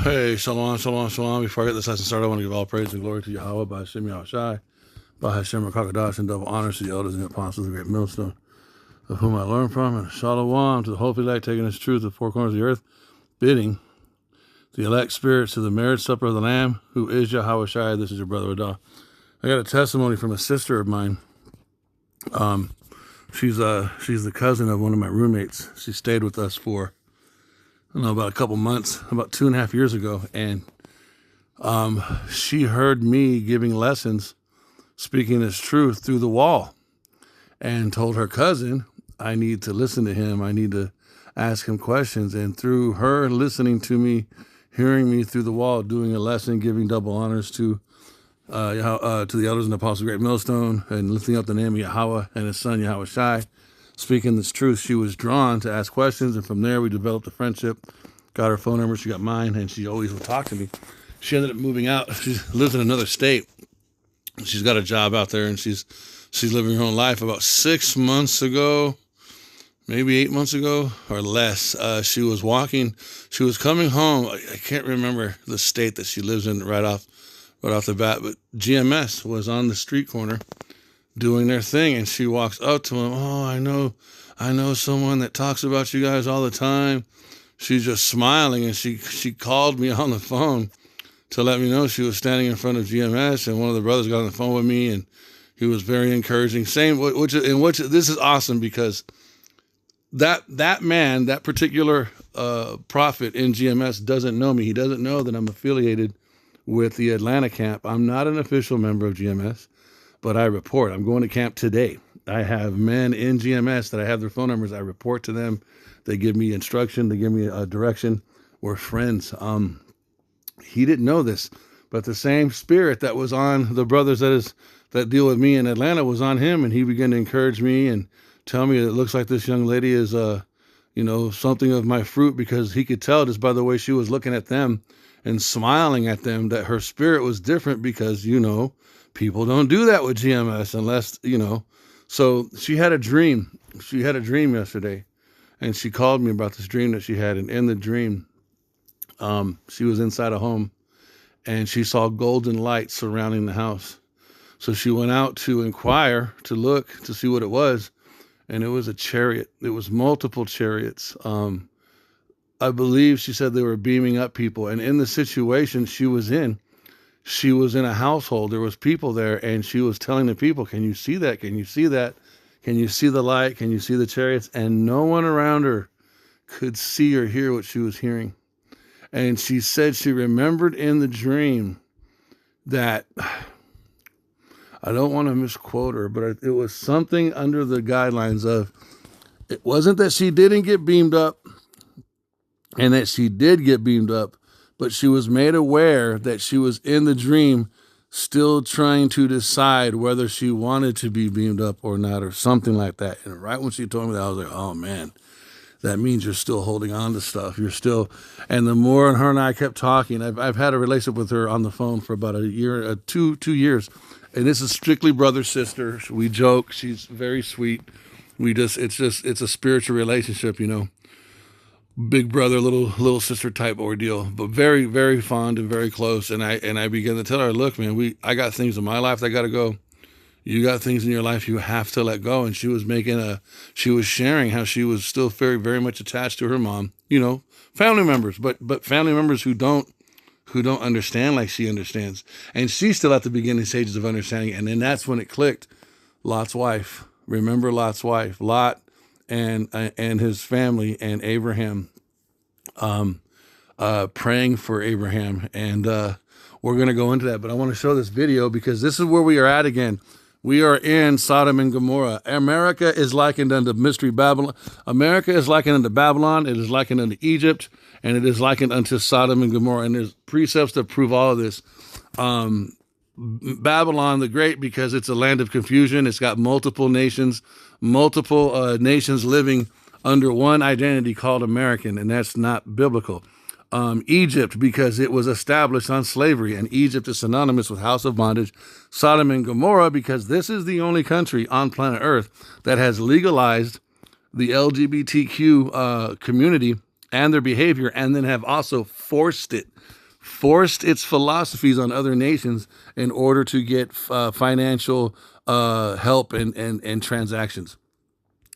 Hey, shalom, shalom, shalom. Before I get this lesson started, I want to give all praise and glory to Yahweh, by Hashem Yahushai, by Hashem Rakakadash, and double honors to the elders and the apostles of the great millstone, of whom I learned from, and shalom to the holy elect, taking his truth to the four corners of the earth, bidding the elect spirits to the marriage supper of the Lamb, who is Yahushai. This is your brother Adah. I got a testimony from a sister of mine. She's the cousin of one of my roommates. She stayed with us for, I don't know, about a couple months, about 2.5 years ago, and she heard me giving lessons, speaking his truth through the wall, and told her cousin, I need to listen to him. I need to ask him questions. And through her listening to me, hearing me through the wall, doing a lesson, giving double honors to the elders and apostles of Great Millstone, and lifting up the name of Yahweh and his son Yahushai, speaking this truth, she was drawn to ask questions, and from there we developed a friendship. Got her phone number, she got mine, and she always would talk to me. She ended up moving out. She lives in another state. She's got a job out there, and she's living her own life. About 6 months ago, maybe 8 months ago or less, she was walking. She was coming home. I can't remember the state that she lives in right off the bat, but GMS was on the street corner doing their thing, and she walks up to him. Oh, I know someone that talks about you guys all the time. She's just smiling, and she called me on the phone to let me know she was standing in front of GMS, and one of the brothers got on the phone with me, and he was very encouraging. Which this is awesome, because that man, that particular prophet in GMS doesn't know me. He doesn't know that I'm affiliated with the Atlanta camp. I'm not an official member of GMS, but I report. I'm going to camp today. I have men in GMS that I have their phone numbers. I report to them. They give me instruction. They give me a direction. We're friends. He didn't know this, but the same spirit that was on the brothers that deal with me in Atlanta was on him, and he began to encourage me and tell me it looks like this young lady is, something of my fruit, because he could tell just by the way she was looking at them and smiling at them that her spirit was different, because, people don't do that with GMS unless, So she had a dream. She had a dream yesterday, and she called me about this dream that she had. And in the dream, she was inside a home, and she saw golden light surrounding the house. So she went out to inquire, to look, to see what it was. And it was a chariot. It was multiple chariots. I believe she said they were beaming up people. And in the situation she was in a household. There was people there, and she was telling the people, can you see that? Can you see that? Can you see the light? Can you see the chariots? And no one around her could see or hear what she was hearing. And she said she remembered in the dream that, I don't want to misquote her, but it was something under the guidelines of, it wasn't that she didn't get beamed up and that she did get beamed up, but she was made aware that she was in the dream still trying to decide whether she wanted to be beamed up or not, or something like that. And right when she told me that, I was like, oh man, that means you're still holding on to stuff. You're still, and the more her and I kept talking, I've had a relationship with her on the phone for about a year, 2 years. And this is strictly brother, sister. We joke. She's very sweet. It's a spiritual relationship, big brother, little sister type ordeal, but very, very fond and very close. And I began to tell her, look, man, I got things in my life that got to go. You got things in your life you have to let go. And she was sharing how she was still very, very much attached to her mom, family members, but family members who don't understand like she understands. And she's still at the beginning stages of understanding. And then that's when it clicked. Lot's wife. Remember Lot's wife. Lot and his family, and Abraham, praying for Abraham. And we're going to go into that. But I want to show this video, because this is where we are at again. We are in Sodom and Gomorrah. America is likened unto Mystery Babylon. America is likened unto Babylon. It is likened unto Egypt. And it is likened unto Sodom and Gomorrah. And there's precepts that prove all of this. Babylon the Great, because it's a land of confusion. It's got multiple nations living under one identity called American, and that's not biblical. Egypt, because it was established on slavery, and Egypt is synonymous with house of bondage. Sodom and Gomorrah, because this is the only country on planet Earth that has legalized the LGBTQ community and their behavior, and then have also forced its philosophies on other nations in order to get financial help and transactions.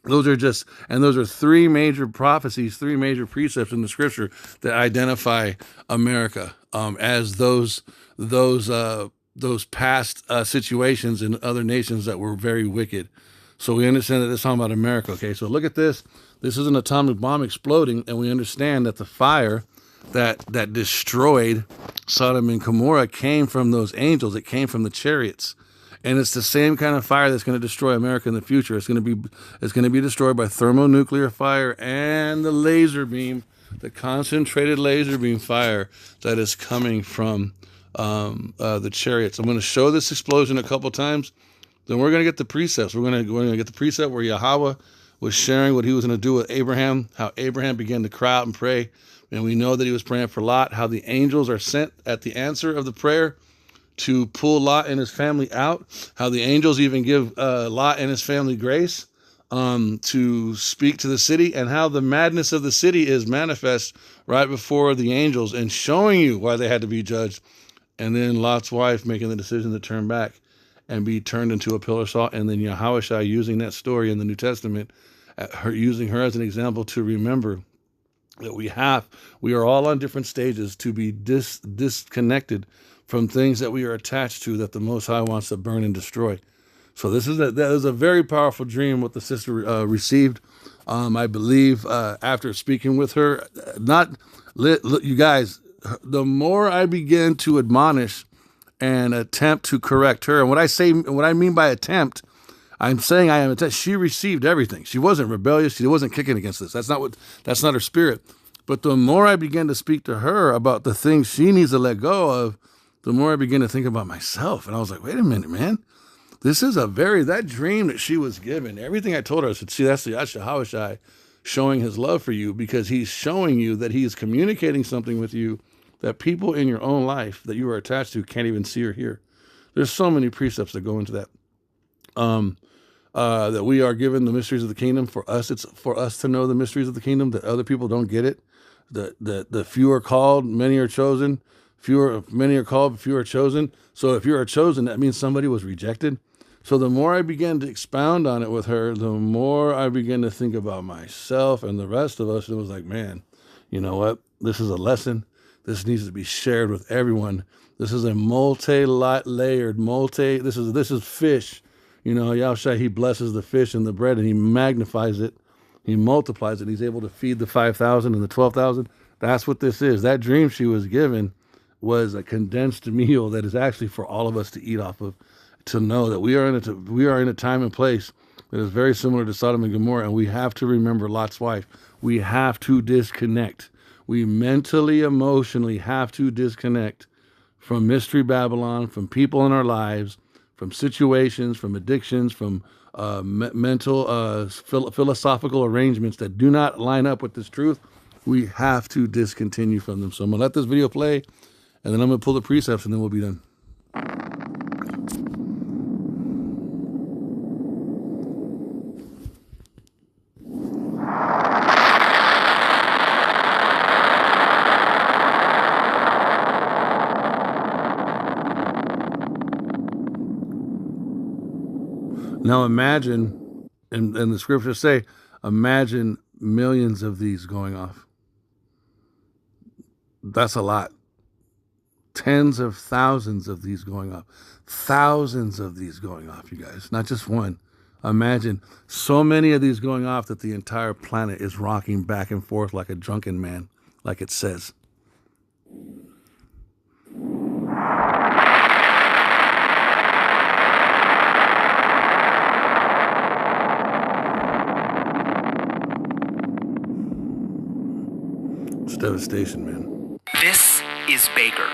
Those are three major prophecies, three major precepts in the scripture that identify America as those past situations in other nations that were very wicked. So we understand that it's talking about America. Okay, so look at this. This is an atomic bomb exploding, and we understand that the fire that destroyed Sodom and Gomorrah came from those angels. It came from the chariots. And it's the same kind of fire that's going to destroy America in the future. It's going to be destroyed by thermonuclear fire and the laser beam, the concentrated laser beam fire that is coming from the chariots. I'm going to show this explosion a couple times. Then we're going to get the precepts. We're going to get the precept where Yahweh was sharing what he was going to do with Abraham, how Abraham began to cry out and pray. And we know that he was praying for Lot, how the angels are sent at the answer of the prayer to pull Lot and his family out, how the angels even give Lot and his family grace to speak to the city, and how the madness of the city is manifest right before the angels and showing you why they had to be judged. And then Lot's wife making the decision to turn back and be turned into a pillar of salt, and then Yahushua using that story in the New Testament, using her as an example to remember that we are all on different stages to be disconnected from things that we are attached to that the Most High wants to burn and destroy. So that is a very powerful dream what the sister received. I believe after speaking with her, you guys, the more I begin to admonish and attempt to correct her, and what I mean by attempt, I'm saying she received everything. She wasn't rebellious. She wasn't kicking against this. That's not her spirit. But the more I begin to speak to her about the things she needs to let go of, the more I begin to think about myself. And I was like, wait a minute, man. This is that dream that she was given. Everything I told her, I said, see, that's the Yahweh showing his love for you, because he's showing you that he is communicating something with you that people in your own life that you are attached to can't even see or hear. There's so many precepts that go into that. That we are given the mysteries of the kingdom. For us, it's for us to know the mysteries of the kingdom, that other people don't get it. The few are called, many are chosen. Many are called, few are chosen. So if you are chosen, that means somebody was rejected. So the more I began to expound on it with her, the more I began to think about myself and the rest of us. And it was like, man, you know what? This is a lesson. This needs to be shared with everyone. This is a multi-layered, this is fish. You know, Yahushua, he blesses the fish and the bread, and he magnifies it. He multiplies it. He's able to feed the 5,000 and the 12,000. That's what this is. That dream she was given was a condensed meal that is actually for all of us to eat off of, to know that we are in a time and place that is very similar to Sodom and Gomorrah, and we have to remember Lot's wife. We have to disconnect. We mentally, emotionally have to disconnect from Mystery Babylon, from people in our lives, from situations, from addictions, from mental, philosophical arrangements that do not line up with this truth. We have to discontinue from them. So I'm going to let this video play, and then I'm going to pull the precepts, and then we'll be done. Now imagine, and the scriptures say, imagine millions of these going off. That's a lot. Tens of thousands of these going off. Thousands of these going off, you guys. Not just one. Imagine so many of these going off that the entire planet is rocking back and forth like a drunken man, like it says. It's devastation, man. This is Baker,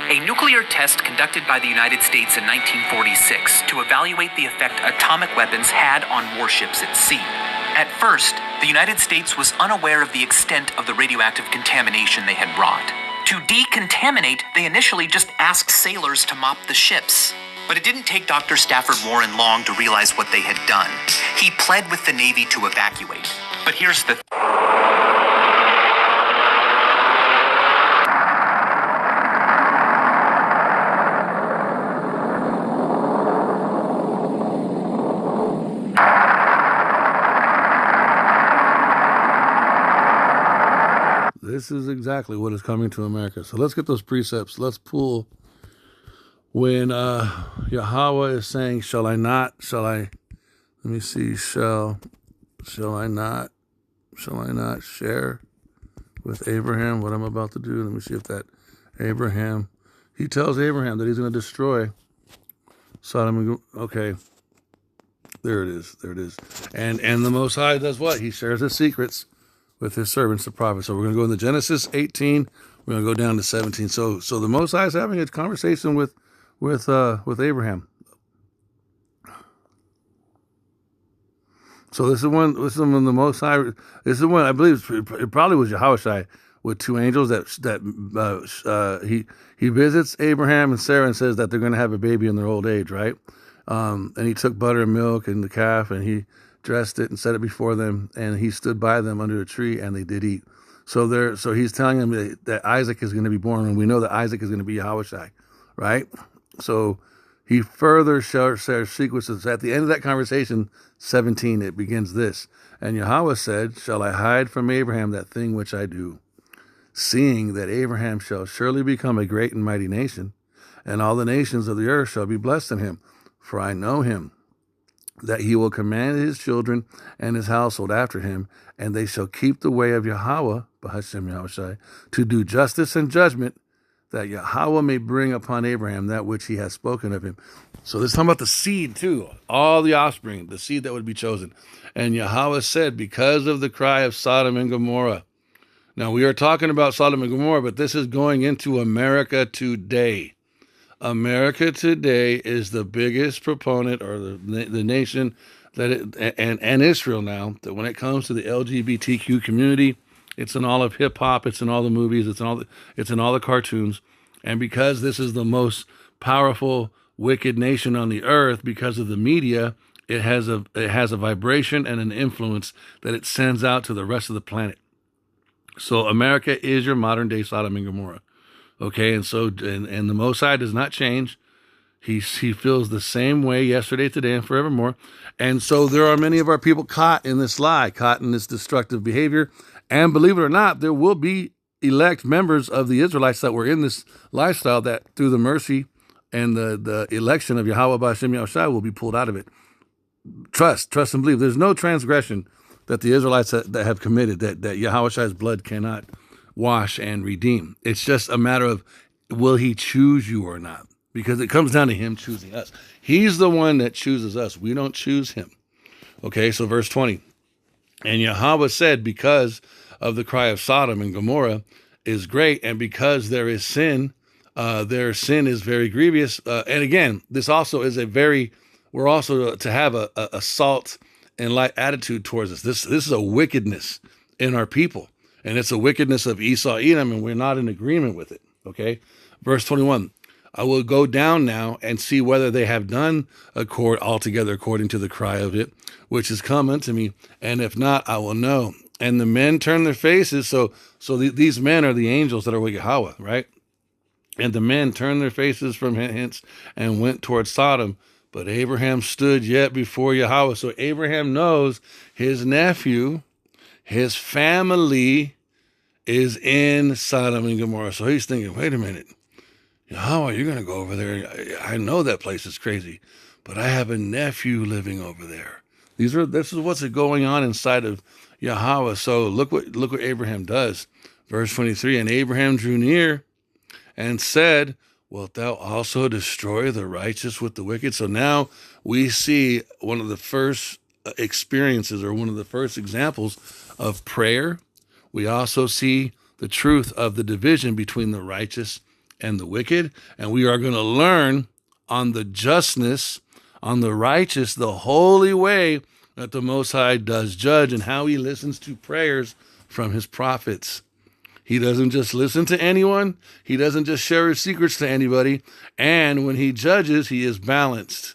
a nuclear test conducted by the United States in 1946 to evaluate the effect atomic weapons had on warships at sea. At first, the United States was unaware of the extent of the radioactive contamination they had wrought. To decontaminate, they initially just asked sailors to mop the ships. But it didn't take Dr. Stafford Warren long to realize what they had done. He pled with the Navy to evacuate. But here's the exactly what is coming to America. So let's get those precepts. Let's pull when Yahweh is saying, shall I not, let me see, shall I not share with Abraham what I'm about to do? Let me see if that Abraham, he tells Abraham that he's going to destroy Sodom and Gomorrah. Okay, there it is. And the Most High does what? He shares his secrets with his servants, the prophets. So we're going to go into Genesis 18. We're going to go down to 17. So the Most High is having a conversation with Abraham. So this is when the Most High. This is when I believe it probably was Yahushai with two angels that he visits Abraham and Sarah and says that they're going to have a baby in their old age, right? And he took butter and milk and the calf and he dressed it and set it before them, and he stood by them under a tree and they did eat. So he's telling them that Isaac is going to be born, and we know that Isaac is going to be Yahushai, right? So he further shares sequences. At the end of that conversation, 17, it begins this. And Yahweh said, shall I hide from Abraham that thing which I do? Seeing that Abraham shall surely become a great and mighty nation, and all the nations of the earth shall be blessed in him. For I know him, that he will command his children and his household after him, and they shall keep the way of Yahweh, B'Hashem Yahushai, to do justice and judgment, that Yahweh may bring upon Abraham that which he has spoken of him. So this is talking about the seed too, all the offspring, the seed that would be chosen. And Yahweh said, because of the cry of Sodom and Gomorrah. Now we are talking about Sodom and Gomorrah, but this is going into America today. America today is the biggest proponent, or the nation and Israel now, that when it comes to the LGBTQ community, it's in all of hip hop, it's in all the movies, it's in all the cartoons. And because this is the most powerful, wicked nation on the earth, because of the media, it has a vibration and an influence that it sends out to the rest of the planet. So America is your modern day Sodom and Gomorrah. Okay, and the Most High does not change. He feels the same way yesterday, today, and forevermore. And so there are many of our people caught in this lie, caught in this destructive behavior. And believe it or not, there will be elect members of the Israelites that were in this lifestyle that through the mercy and the election of Yahweh B'Hashem Yahushai will be pulled out of it. Trust and believe. There's no transgression that the Israelites that have committed that Yahushai's blood cannot wash and redeem. It's just a matter of, will he choose you or not? Because it comes down to him choosing us. He's the one that chooses us. We don't choose him. Okay, so verse 20. And Yahweh said, because of the cry of Sodom and Gomorrah is great, and because there is sin, their sin is very grievous. And again, this also is we're also to have a salt and light attitude towards us. This is a wickedness in our people. And it's a wickedness of Esau, Edom, and we're not in agreement with it, okay? Verse 21, I will go down now and see whether they have done altogether according to the cry of it, which is come unto me, and if not, I will know. And the men turned their faces, so these men are the angels that are with Yahweh, right? And the men turned their faces from hence and went toward Sodom, but Abraham stood yet before Yahweh. So Abraham knows his nephew, his family is in Sodom and Gomorrah. So he's thinking, wait a minute, how are you going to go over there? I know that place is crazy, but I have a nephew living over there. This is what's going on inside of Yahweh. So look what Abraham does. Verse 23, and Abraham drew near and said, wilt thou also destroy the righteous with the wicked? So now we see one of the first experiences, or one of the first examples of prayer. We also see the truth of the division between the righteous and the wicked. And we are going to learn on the justness, on the righteous, the holy way that the Most High does judge, and how he listens to prayers from his prophets. He doesn't just listen to anyone. He doesn't just share his secrets to anybody. And when he judges, he is balanced.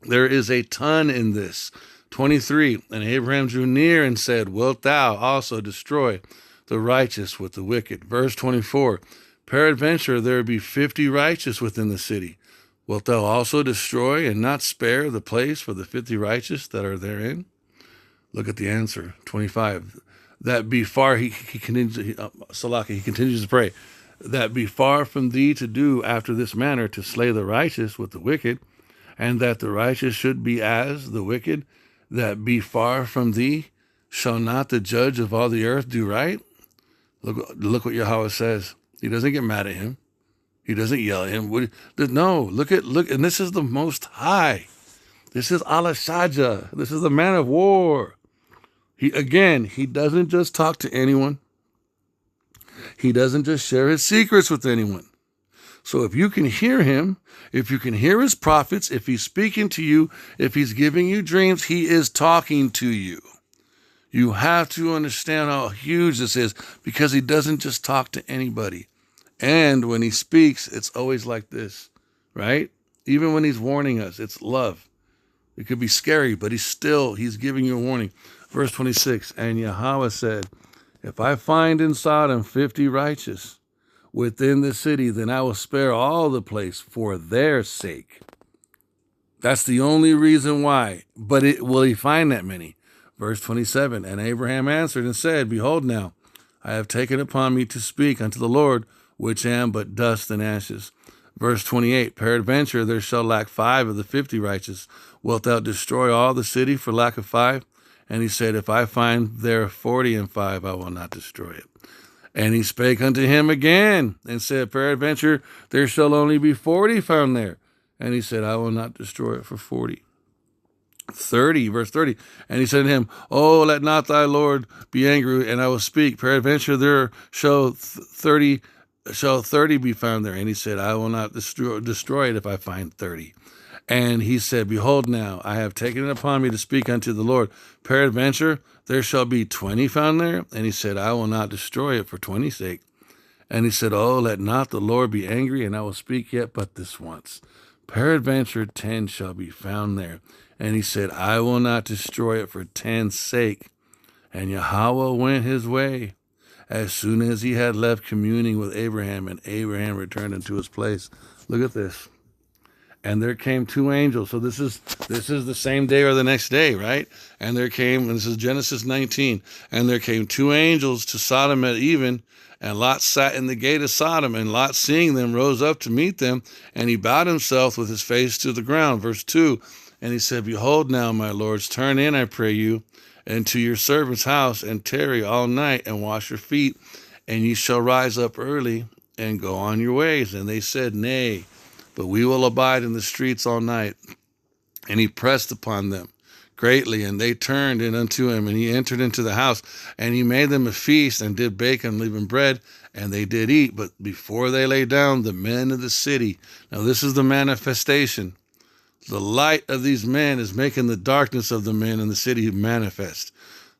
There is a ton in this. 23, and Abraham drew near and said, wilt thou also destroy the righteous with the wicked? Verse 24, peradventure there be 50 righteous within the city. Wilt thou also destroy and not spare the place for the 50 righteous that are therein? Look at the answer. 25, that be far, he continues, Salaki, he continues to pray, that be far from thee to do after this manner, to slay the righteous with the wicked, and that the righteous should be as the wicked, that be far from thee, shall not the judge of all the earth do right? Look what Yahweh says. He doesn't get mad at him. He doesn't yell at him. No, look, and this is the Most High. This is Allah Shaja. This is the man of war. He doesn't just talk to anyone. He doesn't just share his secrets with anyone. So if you can hear him, if you can hear his prophets, if he's speaking to you, if he's giving you dreams, he is talking to you. You have to understand how huge this is, because he doesn't just talk to anybody. And when he speaks, it's always like this, right? Even when he's warning us, it's love. It could be scary, but he's giving you a warning. Verse 26, and Yahweh said, if I find in Sodom 50 righteous within the city, then I will spare all the place for their sake. That's the only reason why. But will he find that many? Verse 27, and Abraham answered and said, behold now, I have taken upon me to speak unto the Lord, which am but dust and ashes. Verse 28, peradventure there shall lack 5 of the 50 righteous. Wilt thou destroy all the city for lack of 5? And he said, if I find there 40 and 5, I will not destroy it. And he spake unto him again, and said, peradventure there shall only be 40 found there. And he said, I will not destroy it for 40. 30, verse 30, and he said to him, oh, let not thy Lord be angry, and I will speak. Peradventure there shall 30 be found there. And he said, I will not destroy it if I find 30. And he said, behold now, I have taken it upon me to speak unto the Lord. Peradventure there shall be 20 found there. And he said, I will not destroy it for 20's sake. And he said, oh, let not the Lord be angry, and I will speak yet but this once. Peradventure 10 shall be found there. And he said, I will not destroy it for 10's sake. And Yahweh went his way as soon as he had left communing with Abraham, and Abraham returned into his place. Look at this. And there came 2 angels. So this is the same day or the next day, right? And there came, and this is Genesis 19, and there came 2 angels to Sodom at even, and Lot sat in the gate of Sodom, and Lot, seeing them, rose up to meet them, and he bowed himself with his face to the ground. Verse 2, and he said, behold now, my lords, turn in, I pray you, into your servant's house, and tarry all night, and wash your feet, and ye shall rise up early, and go on your ways. And they said, nay, but we will abide in the streets all night. And he pressed upon them greatly, and they turned in unto him, and he entered into the house, and he made them a feast, and did bake unleavened bread, and they did eat. But before they lay down, the men of the city, now this is the manifestation. The light of these men is making the darkness of the men in the city manifest.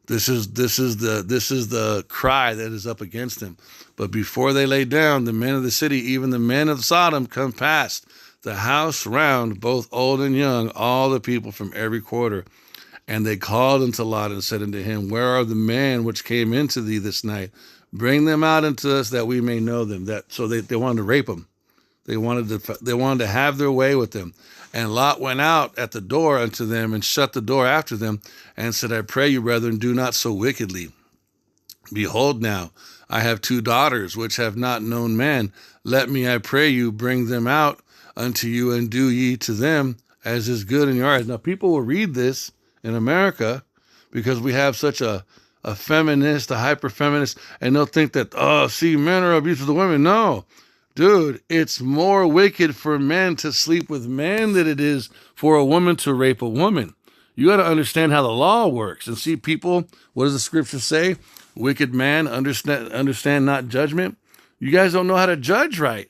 This is the cry that is up against them. But before they lay down, the men of the city, even the men of Sodom, come past the house round, both old and young, all the people from every quarter. And they called unto Lot and said unto him, where are the men which came into thee this night? Bring them out unto us that we may know them. So they wanted to rape them. They wanted to have their way with them. And Lot went out at the door unto them, and shut the door after them, and said, I pray you, brethren, do not so wickedly. Behold now, I have 2 daughters, which have not known man. Let me, I pray you, bring them out unto you, and do ye to them as is good in your eyes. Now, people will read this in America, because we have such a feminist, a hyper-feminist, and they'll think that, men are abusive to women. No. Dude, it's more wicked for men to sleep with men than it is for a woman to rape a woman. You got to understand how the law works. And see, people, what does the scripture say? Wicked man, understand not judgment. You guys don't know how to judge right.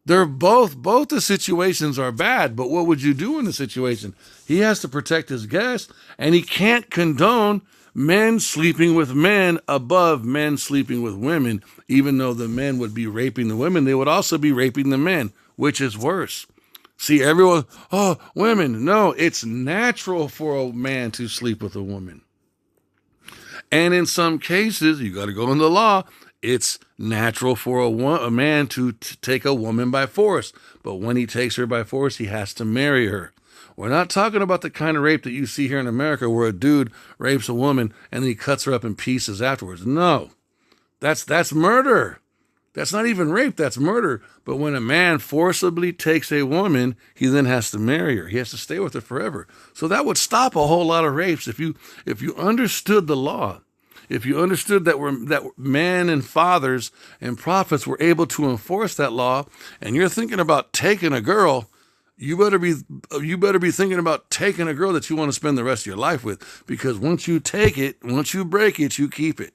They're both the situations are bad, but what would you do in the situation? He has to protect his guest, and he can't condone men sleeping with men above men sleeping with women. Even though the men would be raping the women, they would also be raping the men, which is worse. See, everyone, women. No, it's natural for a man to sleep with a woman. And in some cases, you got to go in the law, it's natural for a man to take a woman by force. But when he takes her by force, he has to marry her. We're not talking about the kind of rape that you see here in America where a dude rapes a woman and then he cuts her up in pieces afterwards. No, that's murder. That's not even rape, that's murder. But when a man forcibly takes a woman, he then has to marry her. He has to stay with her forever. So that would stop a whole lot of rapes if you understood the law. If you understood that men and fathers and prophets were able to enforce that law, and you're thinking about taking a girl, you better be thinking about taking a girl that you want to spend the rest of your life with, because once you take it, once you break it, you keep it.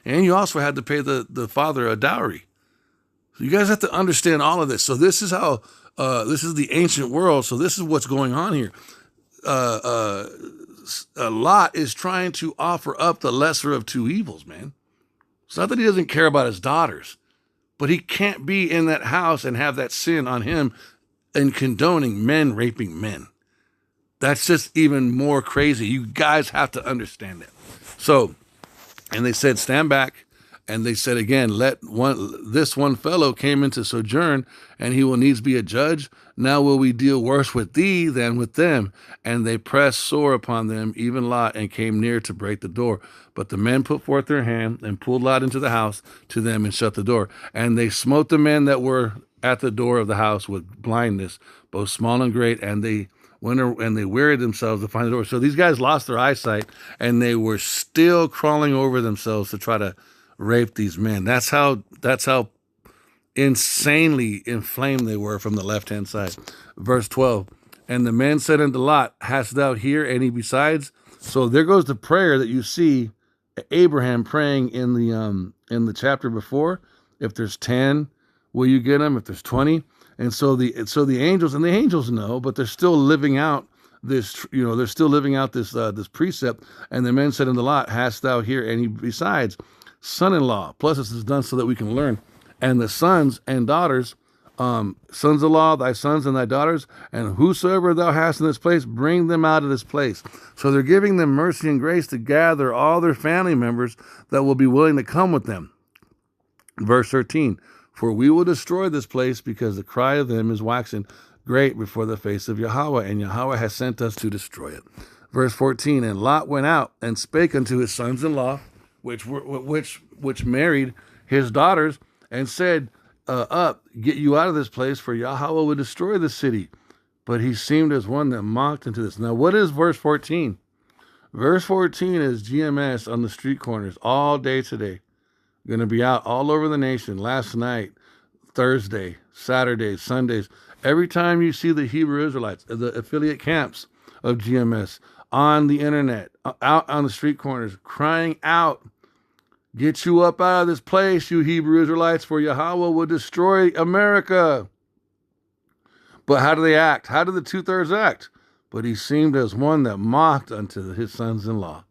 And you also had to pay the father a dowry. So you guys have to understand all of this. So this is how, this is the ancient world. So this is what's going on here. Lot is trying to offer up the lesser of two evils, man. It's not that he doesn't care about his daughters, but he can't be in that house and have that sin on him and condoning men raping men. That's just even more crazy. You guys have to understand that. So, and they said, stand back. And they said again, this one fellow came into sojourn, and he will needs be a judge. Now will we deal worse with thee than with them? And they pressed sore upon them, even Lot, and came near to break the door. But the men put forth their hand and pulled Lot into the house to them and shut the door. And they smote the men that were at the door of the house with blindness, both small and great, and they went and they wearied themselves to find the door. So these guys lost their eyesight, and they were still crawling over themselves to try to rape these men. That's how insanely inflamed they were from the left-hand side. Verse 12, and the men said unto Lot, hast thou here any besides? So there goes the prayer that you see Abraham praying in the chapter before. If there's 10, will you get them? If there's 20. And so the angels know, but they're still living out this, this precept. And the men said unto Lot, hast thou here any besides? Son-in-law. Plus this is done so that we can learn. And the sons and daughters, sons-in-law, thy sons and thy daughters, and whosoever thou hast in this place, bring them out of this place. So they're giving them mercy and grace to gather all their family members that will be willing to come with them. Verse 13, for we will destroy this place because the cry of them is waxen great before the face of Yahweh, and Yahweh has sent us to destroy it. Verse 14, and Lot went out and spake unto his sons-in-law, which married his daughters, and said, up, get you out of this place, for Yahweh will destroy the city. But he seemed as one that mocked into this. Now, what is verse 14? Verse 14 is GMS on the street corners all day today. Going to be out all over the nation. Last night, Thursday, Saturday, Sundays. Every time you see the Hebrew Israelites, the affiliate camps of GMS on the internet, out on the street corners, crying out, get you up out of this place, you Hebrew Israelites, for Yahweh will destroy America. But how do they act? How do the two-thirds act? But he seemed as one that mocked unto his sons-in-law.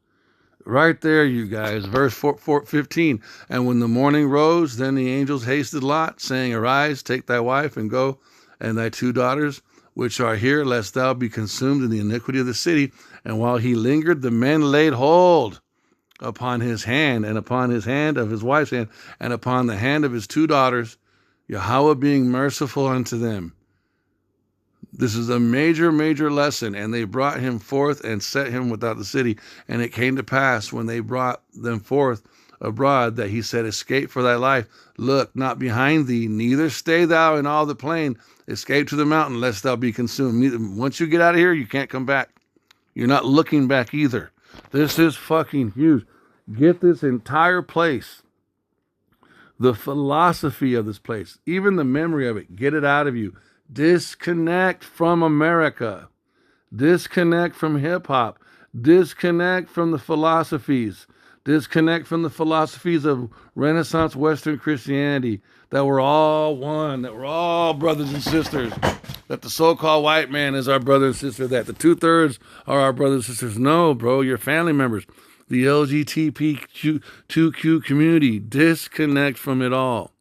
Right there, you guys, verse 15. And when the morning rose, then the angels hasted Lot, saying, arise, take thy wife, and go, and thy two daughters, which are here, lest thou be consumed in the iniquity of the city. And while he lingered, the men laid hold upon his hand, and upon his hand of his wife's hand, and upon the hand of his two daughters, Yahweh being merciful unto them. This is a major, major lesson. And they brought him forth and set him without the city. And it came to pass, when they brought them forth abroad, that he said, escape for thy life. Look not behind thee, neither stay thou in all the plain. Escape to the mountain, lest thou be consumed. Once you get out of here, you can't come back. You're not looking back either. This is fucking huge. Get this entire place. The philosophy of this place, even the memory of it, get it out of you. Disconnect from America. Disconnect from hip-hop. Disconnect from the philosophies. Disconnect from the philosophies of Renaissance Western Christianity, that we're all one, that we're all brothers and sisters, that the so-called white man is our brother and sister, that the two-thirds are our brothers and sisters. No, bro, you're family members. The LGBTQ2Q community, disconnect from it all.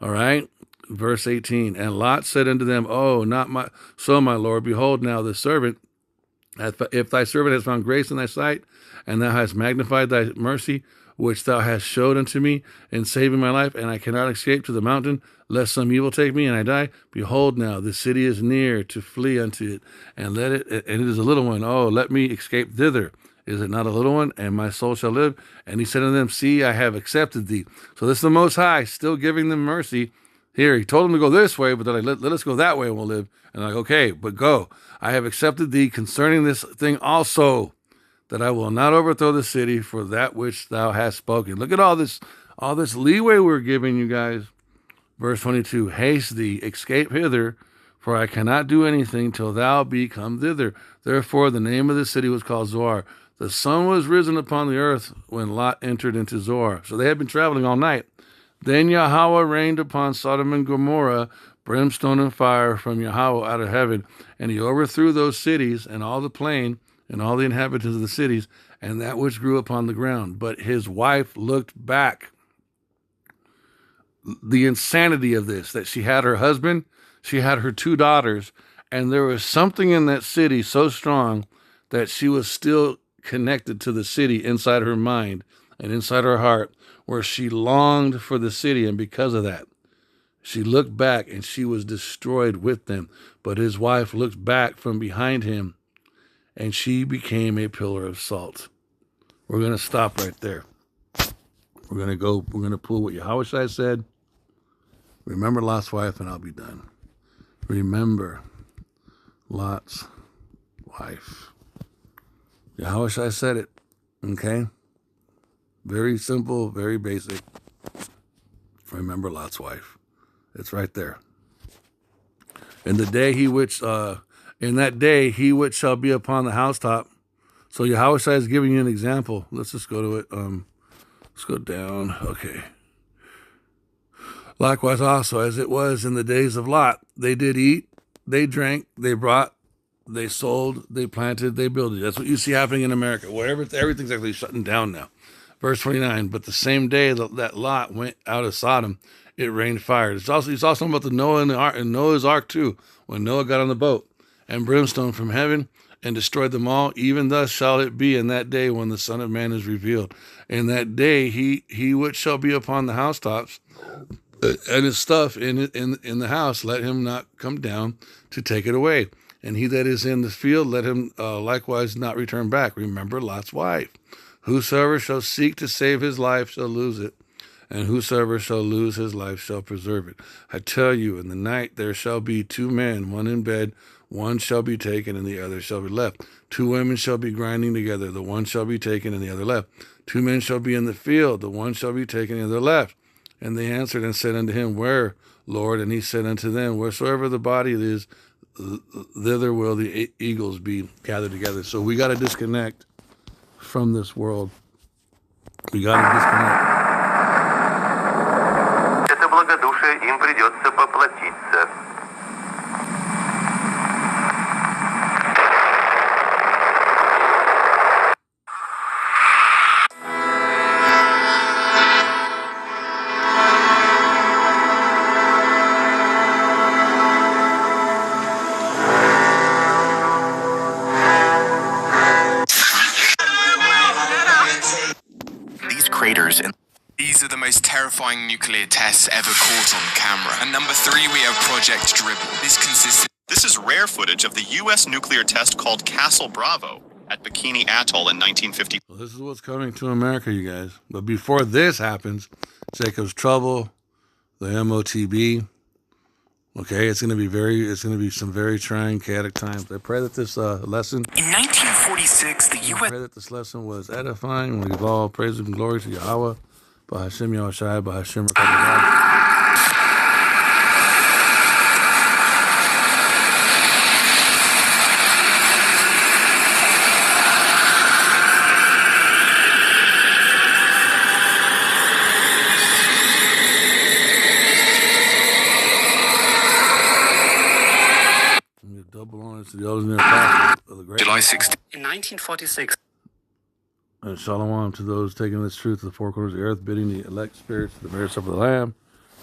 All right? Verse 18, and Lot said unto them, oh, not my Lord, behold now the servant, if thy servant has found grace in thy sight, and thou hast magnified thy mercy, which thou hast showed unto me in saving my life, and I cannot escape to the mountain, lest some evil take me and I die. Behold now, the city is near to flee unto it, and it is a little one. Oh, let me escape thither. Is it not a little one? And my soul shall live. And he said unto them, see, I have accepted thee. So this is the Most High, still giving them mercy. Here, he told them to go this way, but they're like, let us go that way and we'll live. And they're like, okay, but go. I have accepted thee concerning this thing also, that I will not overthrow the city for that which thou hast spoken. Look at all this leeway we're giving you guys. Verse 22, haste thee, escape hither, for I cannot do anything till thou be come thither. Therefore the name of the city was called Zoar. The sun was risen upon the earth when Lot entered into Zoar. So they had been traveling all night. Then Yahweh rained upon Sodom and Gomorrah brimstone and fire from Yahweh out of heaven, and he overthrew those cities and all the plain and all the inhabitants of the cities and that which grew upon the ground. But his wife looked back. The insanity of this, that she had her husband, she had her 2 daughters, and there was something in that city so strong that she was still connected to the city inside her mind and inside her heart, where she longed for the city, and because of that, she looked back and she was destroyed with them. But his wife looked back from behind him, and she became a pillar of salt. We're going to stop right there. We're going to pull what Yahweh said. Remember Lot's wife, and I'll be done. Remember Lot's wife. Yahweh said it, okay? Very simple, very basic. Remember Lot's wife. It's right there. In that day he which shall be upon the housetop. So Yahweh is giving you an example. Let's just go to it. Let's go down. Okay. Likewise also, as it was in the days of Lot, they did eat, they drank, they brought, they sold, they planted, they builded. That's what you see happening in America, where everything's actually shutting down now. Verse 29, but the same day that Lot went out of Sodom, it rained fire. It's also something about the Noah and the ark, and Noah's ark too, when Noah got on the boat, and brimstone from heaven, and destroyed them all. Even thus shall it be in that day when the Son of Man is revealed. In that day he which shall be upon the housetops, and his stuff in the house, let him not come down to take it away. And he that is in the field, let him likewise not return back. Remember Lot's wife. Whosoever shall seek to save his life shall lose it, and whosoever shall lose his life shall preserve it. I tell you, in the night there shall be 2 men, one in bed, one shall be taken, and the other shall be left. 2 women shall be grinding together, the one shall be taken, and the other left. 2 men shall be in the field, the one shall be taken, and the other left. And they answered and said unto him, Where, Lord? And he said unto them, Wheresoever the body is, thither will the eagles be gathered together. So we got to disconnect from this world. We got to disconnect. Это благодушие им придется поплатиться. These are the most terrifying nuclear tests ever caught on camera. And number 3, we have Project Dribble. This is rare footage of the U.S. nuclear test called Castle Bravo at Bikini Atoll in 1950. Well, this is what's coming to America, you guys. But before this happens, Jacob's Trouble, the MOTB. Okay, it's going to be some very trying, chaotic times. I pray that this lesson. In 1946, the U.S. I pray that this lesson was edifying. We give all praise and glory to Yahweh. Bahashem Yahushai, Bahashem Rakabah. Double honors to the elders and the apostles of the great July 16. In 1946. And shalom to those taking this truth to the four corners of the earth, bidding the elect spirits to the marriage supper of the Lamb,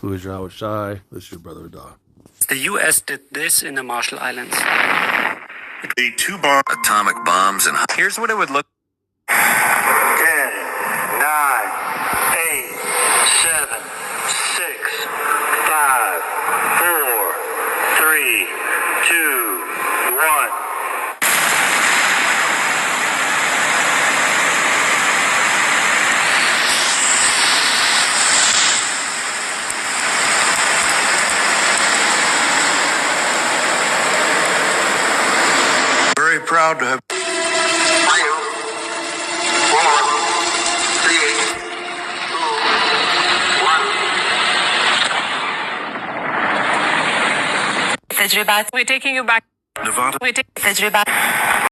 who is Yahweh Shai. This is your brother Adah. The U.S. did this in the Marshall Islands. The 2 atomic bombs and Here's what it would look 10, 9, proud to have. 5, 4, 3, 2, 1. We're taking you back. Nevada. We're taking